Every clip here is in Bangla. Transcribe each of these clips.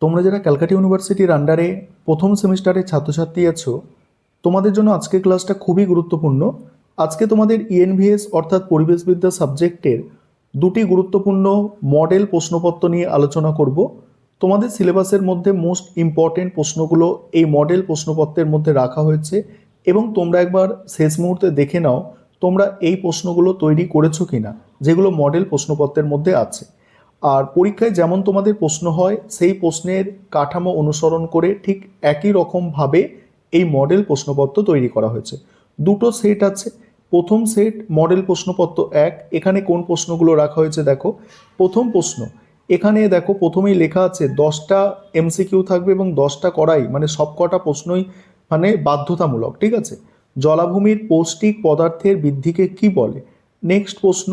তোমরা যারা ক্যালকাটা ইউনিভার্সিটির আন্ডারে প্রথম সেমিস্টারের ছাত্রছাত্রী আছো, তোমাদের জন্য আজকের ক্লাসটা খুবই গুরুত্বপূর্ণ। আজকে তোমাদের ইএনভিএস অর্থাৎ পরিবেশবিদ্যা সাবজেক্টের দুটি গুরুত্বপূর্ণ মডেল প্রশ্নপত্র নিয়ে আলোচনা করব। তোমাদের সিলেবাসের মধ্যে মোস্ট ইম্পর্টেন্ট প্রশ্নগুলো এই মডেল প্রশ্নপত্রের মধ্যে রাখা হয়েছে এবং তোমরা একবার শেষ মুহূর্তে দেখে নাও তোমরা এই প্রশ্নগুলো তৈরি করেছো কিনা, যেগুলো মডেল প্রশ্নপত্রের মধ্যে আছে। আর পরীক্ষায় যেমন তোমাদের প্রশ্ন হয় সেই প্রশ্নের কাঠামো অনুসরণ করে ঠিক একই রকমভাবে এই মডেল প্রশ্নপত্র তৈরি করা হয়েছে। দুটো সেট আছে। প্রথম সেট মডেল প্রশ্নপত্র 1। এখানে কোন প্রশ্নগুলো রাখা হয়েছে দেখো। প্রথম প্রশ্ন, এখানে দেখো প্রথমেই লেখা আছে 10টা এমসিকিউ থাকবে এবং 10টা করাই মানে সব কটা প্রশ্নই মানে বাধ্যতামূলক, ঠিক আছে। জলাভূমির পৌষ্টিক পদার্থের বৃদ্ধিকে কি বলে? নেক্সট প্রশ্ন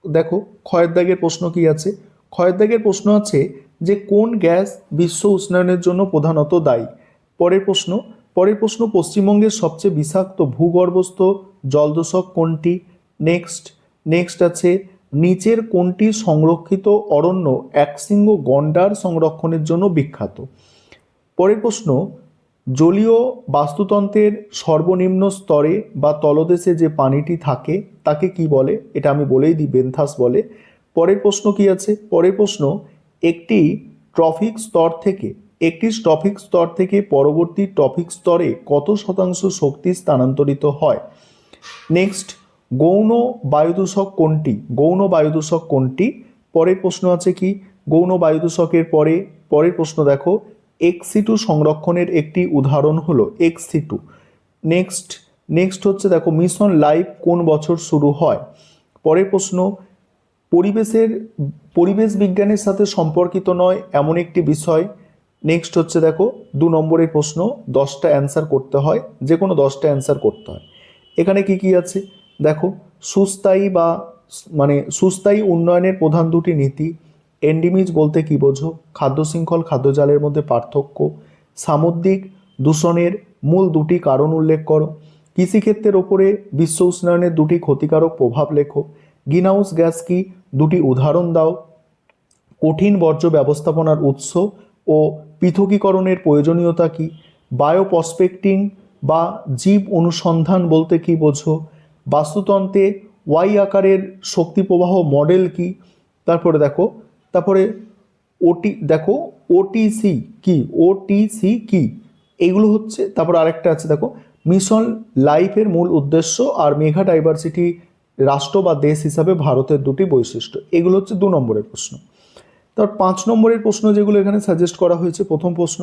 দেখো, ক্ষয়ের দাগের প্রশ্ন কি আছে? ক্ষয়ের দাগের প্রশ্ন আছে যে কোন গ্যাস বিশ্ব উষ্ণায়নের জন্য প্রধানত দায়ী? পরের প্রশ্ন পশ্চিমবঙ্গের সবচেয়ে বিষাক্ত ভূগর্ভস্থ জলদূষক কোনটি? নেক্সট আছে নিচের কোনটি সংরক্ষিত অরণ্য একশৃঙ্গ গন্ডার সংরক্ষণের জন্য বিখ্যাত? পরের প্রশ্ন, জলীয় বাস্তুতন্ত্রের সর্বনিম্ন স্তরে বা তলদেশে যে পানিটি থাকে তাকে কি বলে? এটা আমি বলেই দিই, বেন্থাস বলে। পরের প্রশ্ন কি আছে? পরের প্রশ্ন, একটি ট্রফিক স্তর থেকে পরবর্তী ট্রফিক স্তরে কত শতাংশ শক্তি স্থানান্তরিত হয়? নেক্সট, গৌণ বায়ুদূষক কোনটি? পরের প্রশ্ন আছে কি গৌণ বায়ুদূষকের পরের প্রশ্ন দেখো, এক্সি2 সংরক্ষণের একটি উদাহরণ হলো এক্সি2। নেক্সট হচ্ছে দেখো, মিশন লাইফ কোন বছর শুরু হয়? পরের প্রশ্ন, পরিবেশ বিজ্ঞানের সাথে সম্পর্কিত নয় এমন একটি বিষয়। নেক্সট হচ্ছে দেখো 2 নম্বরের প্রশ্ন, 10টা অ্যান্সার করতে হয়, যে কোনো 10টা অ্যান্সার করতে হয়। এখানে কি আছে দেখো, সুস্থায়ী উন্নয়নের প্রধান দুটি নীতি। এন্ডিমিজ বলতে কি বোঝো? খাদ্য শৃঙ্খল খাদ্যজালের মধ্যে পার্থক্য। সামুদ্রিক দূষণের মূল দুটি কারণ উল্লেখ করো। কৃষিক্ষেত্রের ওপরে বিশ্ব উষ্ণায়নের দুটি ক্ষতিকারক প্রভাব লেখো। গ্রিনহাউস গ্যাস কি? দুটি উদাহরণ দাও। কঠিন বর্জ্য ব্যবস্থাপনার উৎস ও পৃথকীকরণের প্রয়োজনীয়তা কি? বায়োপ্রসপেক্টিং বা জীব অনুসন্ধান বলতে কি বোঝো? বাস্তুতন্ত্রে ওয়াই আকারের শক্তি প্রবাহ মডেল কি? তারপরে ওটিসি কি? এইগুলো হচ্ছে। তারপর আরেকটা আছে দেখো, মিশন লাইফের মূল উদ্দেশ্য আর মেগা ডাইভার্সিটি রাষ্ট্র বা দেশ হিসাবে ভারতের দুটি বৈশিষ্ট্য। এগুলো হচ্ছে 2 নম্বরের প্রশ্ন। তারপর 5 নম্বরের প্রশ্ন যেগুলো এখানে সাজেস্ট করা হয়েছে, প্রথম প্রশ্ন,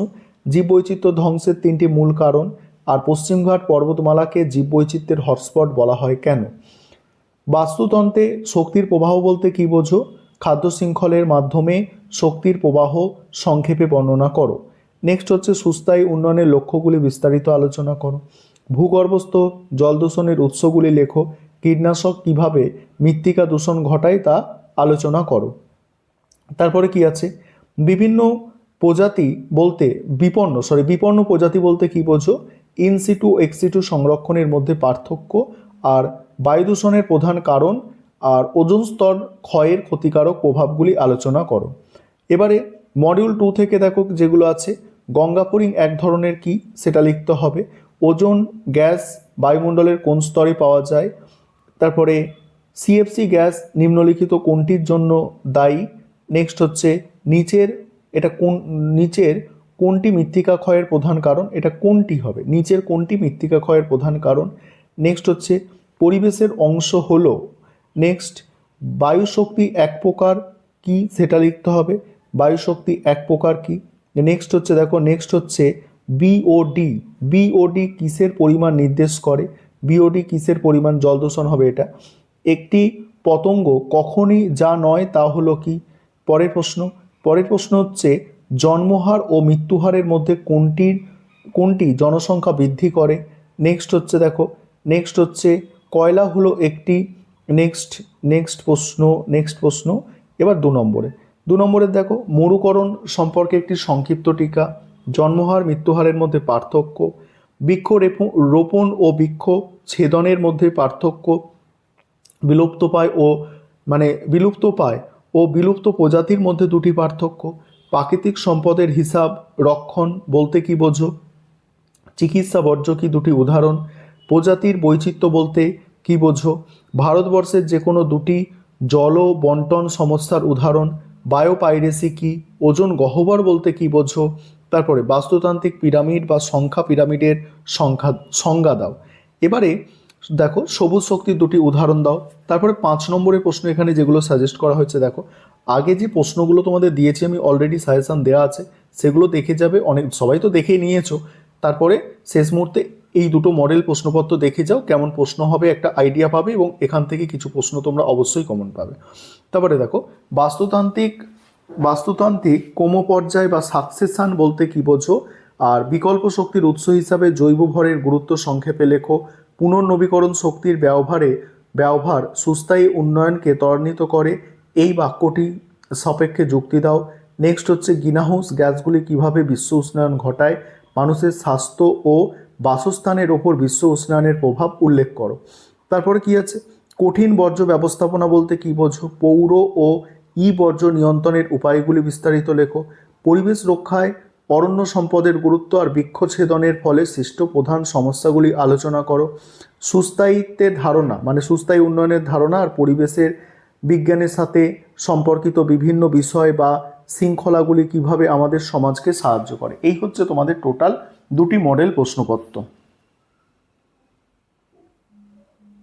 জীববৈচিত্র্য ধ্বংসের 3টি মূল কারণ আর পশ্চিমঘাট পর্বতমালাকে জীববৈচিত্র্যের হটস্পট বলা হয় কেন? বাস্তুতন্ত্রে শক্তির প্রবাহ বলতে কি বোঝো? খাদ্য শৃঙ্খলের মাধ্যমে শক্তির প্রবাহ সংক্ষেপে বর্ণনা করো। নেক্সট হচ্ছে সুস্থায়ী উন্নয়নের লক্ষ্যগুলি বিস্তারিত আলোচনা করো। ভূগর্ভস্থ জল দূষণের উৎসগুলি লেখো। কীটনাশক কিভাবে মৃত্তিকা দূষণ ঘটায় তা আলোচনা করো। তারপরে কি আছে, বিপন্ন প্রজাতি বলতে কি বোঝো? ইনসিটু এক্সিটু সংরক্ষণের মধ্যে পার্থক্য আর বায়ু দূষণের প্রধান কারণ আর ওজোন স্তর ক্ষয়ের ক্ষতিকারক প্রভাবগুলি আলোচনা করো। এবারে মডিউল 2 থেকে দেখো যেগুলো আছে, গঙ্গাপুরিং এক ধরনের কি সেটা লিখতে হবে। ওজোন গ্যাস বায়ুমণ্ডলের কোন স্তরে পাওয়া যায়? তারপরে সিএফসি গ্যাস নিম্নলিখিত কোনটির জন্য দায়ী? নেক্সট হচ্ছে নিচের কোনটি মৃত্তিকা ক্ষয়ের প্রধান কারণ? এটা কোনটি হবে? নিচের কোনটি মৃত্তিকা ক্ষয়ের প্রধান কারণ? নেক্সট হচ্ছে পরিবেশের অংশ হলো। নেক্সট, বায়ুশক্তি এক প্রকার কি সেটা লিখতে হবে। বায়ুশক্তি এক প্রকার কি? নেক্সট হচ্ছে বিওডি কিসের পরিমাণ নির্দেশ করে? বিওডি কিসের পরিমাণ? জল দূষণ হবে এটা। একটি পতঙ্গ কখনই যা নয় তা হলো কি? পরের প্রশ্ন হচ্ছে জন্মহার ও মৃত্যুহারের মধ্যে কোনটি জনসংখ্যা বৃদ্ধি করে? নেক্সট হচ্ছে কয়লা হলো একটি। নেক্সট প্রশ্ন এবার 2 নম্বরে দেখো, মরুকরণ সম্পর্কে একটি সংক্ষিপ্ত টিকা। জন্মহার মৃত্যুহারের মধ্যে পার্থক্য। বৃক্ষ রোপণ ও বৃক্ষ ছেদনের মধ্যে পার্থক্য। বিলুপ্ত পায় ও বিলুপ্ত প্রজাতির মধ্যে দুটি পার্থক্য। প্রাকৃতিক সম্পদের হিসাব রক্ষণ বলতে কি বোঝো? চিকিৎসা বর্জ্য কি দুটি উদাহরণ? প্রজাতির বৈচিত্র্য বলতে কি বোঝো? ভারতবর্ষের যে কোনো দুটি জল বন্টন সমস্যার উদাহরণ। বায়োপাইরেসি কি? ওজন গহ্বর বলতে কি বোঝো? তারপরে বাস্তুতান্ত্রিক পিরামিড বা সংখ্যা পিরামিডের সংজ্ঞা দাও। এবারে দেখো সবুজ শক্তির দুটি উদাহরণ দাও। তারপরে 5 নম্বরের প্রশ্ন এখানে যেগুলো সাজেস্ট করা হয়েছে দেখো, আগে যে প্রশ্নগুলো তোমাদের দিয়েছি আমি অলরেডি সাজেশন দেওয়া আছে, সেগুলো দেখে যাবে। অনেক সবাই তো দেখেই নিয়েছো। তারপরে শেষ মুহূর্তে এই দুটো মডেল প্রশ্নপত্র দেখে যাও, কেমন প্রশ্ন হবে একটা আইডিয়া পাবে, এবং এখান থেকে কিছু প্রশ্ন তোমরা অবশ্যই কমন পাবে। তারপরে দেখো বাস্তুতান্ত্রিক ক্রমপর্যায় বা সাকসেশন বলতে কি বোঝো? আর বিকল্প শক্তির উৎস হিসাবে জৈব ভরের গুরুত্ব সংক্ষেপে লেখো। পুনর্নবীকরণ শক্তির ব্যবহার সুস্থায়ী উন্নয়নকে ত্বরান্বিত করে, এই বাক্যটি সাপেক্ষে যুক্তি দাও। নেক্সট হচ্ছে গ্রিনহাউস গ্যাসগুলি কিভাবে বিশ্ব উষ্ণায়ন ঘটায়, মানুষের স্বাস্থ্য ও বাসস্থানের ওপর বিশ্ব উষ্ণায়নের প্রভাব উল্লেখ করো। তারপরে কি আছে? কঠিন বর্জ্য ব্যবস্থাপনা বলতে কি বোঝো? পৌর ও বর্জ্য নিয়ন্ত্রণের উপায়গুলি বিস্তারিত লেখো। পরিবেশ রক্ষায় অরণ্য সম্পদের গুরুত্ব আর বৃক্ষছেদনের ফলে সৃষ্ট প্রধান সমস্যাগুলি আলোচনা করো। সুস্থায়িত্বের ধারণা মানে সুস্থায়ী উন্নয়নের ধারণা আর পরিবেশের বিজ্ঞানের সাথে সম্পর্কিত বিভিন্ন বিষয় বা শৃঙ্খলাগুলি কিভাবে আমাদের সমাজকে সাহায্য করে। এই হচ্ছে তোমাদের টোটাল দুটি মডেল প্রশ্নপত্র।